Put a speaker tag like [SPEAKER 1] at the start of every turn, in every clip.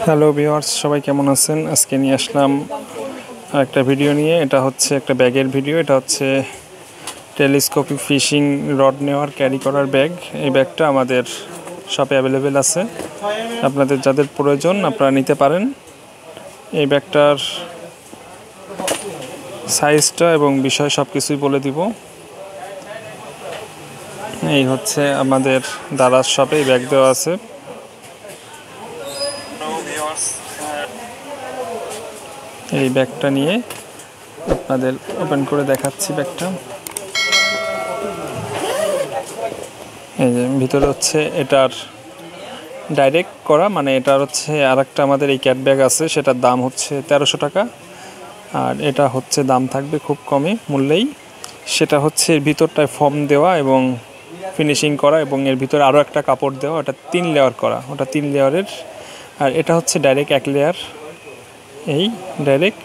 [SPEAKER 1] Hello viewers, সবাই কেমন আছেন? আজকে নিয়ে আসলাম একটা ভিডিও নিয়ে। এটা হচ্ছে একটা ব্যাগের ভিডিও। এটা হচ্ছে টেলিস্কোপিক ফিশিং রড নেওয়ার ক্যারি করার ব্যাগ। এই ব্যাগটা আমাদের শপে অ্যাভেলেবেল আছে। আপনাদের যাদের প্রয়োজন আপনারা নিতে পারেন। এই ব্যাগটার সাইজটা এবং বিষয় সব কিছুই বলে দিব। এই হচ্ছে আমাদের দারাজ শপে এই ব্যাগ দেওয়া আছে। এই ব্যাগটা নিয়ে আপনাদের ওপেন করে দেখাচ্ছি ব্যাগটা। এই যে ভিতরে হচ্ছে এটার ডাইরেক্ট করা, মানে এটার হচ্ছে আরেকটা আমাদের এই ক্যাট ব্যাগ আছে, সেটার দাম হচ্ছে 1300 টাকা। আর এটা হচ্ছে দাম থাকবে খুব কমে মূল্যেই। সেটা হচ্ছে এর ভিতরটায় ফর্ম দেওয়া এবং ফিনিশিং করা, এবং এর ভিতরে আরও একটা কাপড় দেওয়া, ওটা 3 লেয়ার করা, ওটা 3 লেয়ারের। আর এটা হচ্ছে ডাইরেক্ট 1 লেয়ার। এই ডাইরেক্ট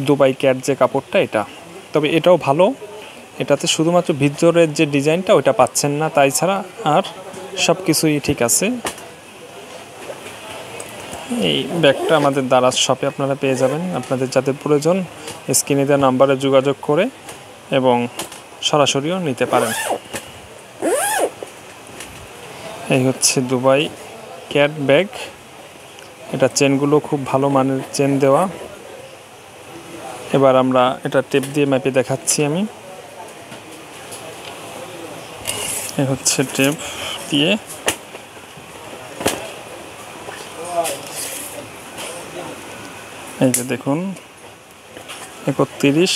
[SPEAKER 1] দুবাই ক্যাট যে কাপড়টা এটা, তবে এটাও ভালো। এটাতে শুধুমাত্র ভিতরের যে ডিজাইনটা ওটা পাচ্ছেন না, তাই ছাড়া আর সব কিছুই ঠিক আছে। এই ব্যাগটা আমাদের দারাজ শপে আপনারা পেয়ে যাবেন। আপনাদের যাদের প্রয়োজন স্ক্রিনে দেওয়া নাম্বারে যোগাযোগ করে এবং সরাসরিও নিতে পারেন। এই হচ্ছে দুবাই ক্যাট ব্যাগ। এটা চেনগুলো খুব ভালো মানের চেন দেওয়া। এবার আমরা এটা টেপ দিয়ে মেপে দেখাচ্ছি আমি। এই হচ্ছে টেপ দিয়ে এই যে দেখুন 31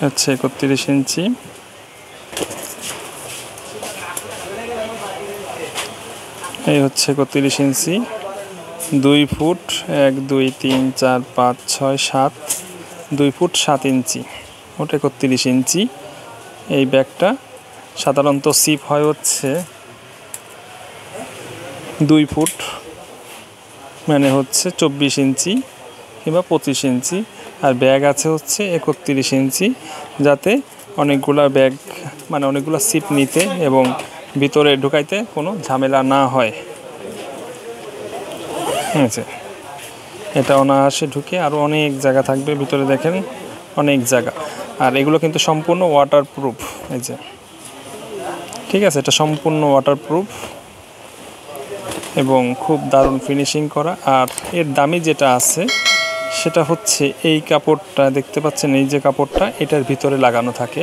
[SPEAKER 1] হচ্ছে 31 ইঞ্চি। এই হচ্ছে 31 ইঞ্চি, 2 ফুট 1 2 3 4 5 6 7, 2 ফুট 7 ইঞ্চি, ওটা 31 ইঞ্চি। এই ব্যাগটা সাধারণত সিপ হয় হচ্ছে 2 ফুট, মানে হচ্ছে 24 ইঞ্চি কিংবা 25 ইঞ্চি। আর ব্যাগ আছে হচ্ছে 31 ইঞ্চি, যাতে অনেকগুলা ব্যাগ মানে অনেকগুলো সিপ নিতে এবং ভিতরে ঢুকাইতে কোনো ঝামেলা না হয়। আচ্ছা, এটা অনায়াসে ঢুকে আরও অনেক জায়গা থাকবে ভিতরে, দেখেন অনেক জায়গা। আর এগুলো কিন্তু সম্পূর্ণ ওয়াটারপ্রুফ। এই যে ঠিক আছে, এটা সম্পূর্ণ ওয়াটারপ্রুফ এবং খুব দারুণ ফিনিশিং করা। আর এর দামি যেটা আছে সেটা হচ্ছে এই কাপড়টা দেখতে পাচ্ছেন, এই যে কাপড়টা এটার ভিতরে লাগানো থাকে,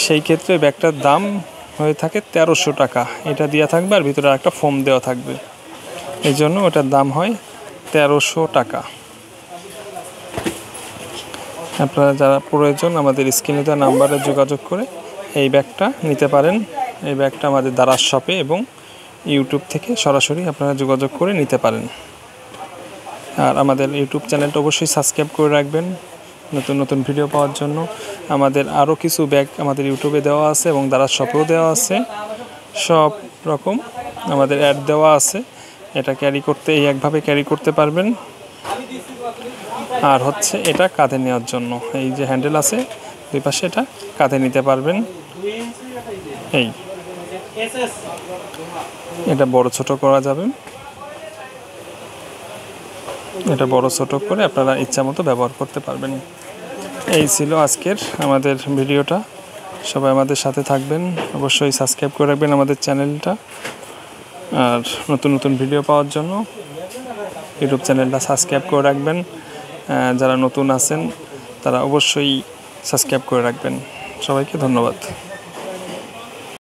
[SPEAKER 1] সেই ক্ষেত্রে ব্যাগটার দাম হয়ে থাকে 1300 টাকা। এটা দেওয়া থাকবে আর ভিতরে একটা ফোম দেওয়া থাকবে, এই জন্য ওটার দাম হয় 1300 টাকা। আপনারা যারা প্রয়োজন আমাদের স্ক্রিনে দেওয়া নাম্বারে যোগাযোগ করে এই ব্যাগটা নিতে পারেন। এই ব্যাগটা আমাদের দারাজ শপে এবং ইউটিউব থেকে সরাসরি আপনারা যোগাযোগ করে নিতে পারেন। আর আমাদের ইউটিউব চ্যানেলটা অবশ্যই সাবস্ক্রাইব করে রাখবেন নতুন নতুন ভিডিও পাওয়ার জন্য। আমাদের আরও কিছু ব্যাগ আমাদের ইউটিউবে দেওয়া আছে এবং দারাজ শপেও দেওয়া আছে, সব রকম আমাদের অ্যাড দেওয়া আছে। এটা ক্যারি করতে একভাবে ক্যারি করতে পারবেন। আর হচ্ছে এটা কাঁধে নেওয়ার জন্য এই যে হ্যান্ডেল আছে দুই পাশে, এটা কাঁধে নিতে পারবেন। এই এটা বড় ছোট করা যাবে, এটা বড় ছোট করে আপনারা ইচ্ছা মতো ব্যবহার করতে পারবেন। এই ছিল আজকের আমাদের ভিডিওটা। সবাই আমাদের সাথে থাকবেন, অবশ্যই সাবস্ক্রাইব করে রাখবেন আমাদের চ্যানেলটা। আর নতুন নতুন ভিডিও পাওয়ার জন্য ইউটিউব চ্যানেলটা সাবস্ক্রাইব করে রাখবেন। যারা নতুন আছেন তারা অবশ্যই সাবস্ক্রাইব করে রাখবেন। সবাইকে ধন্যবাদ।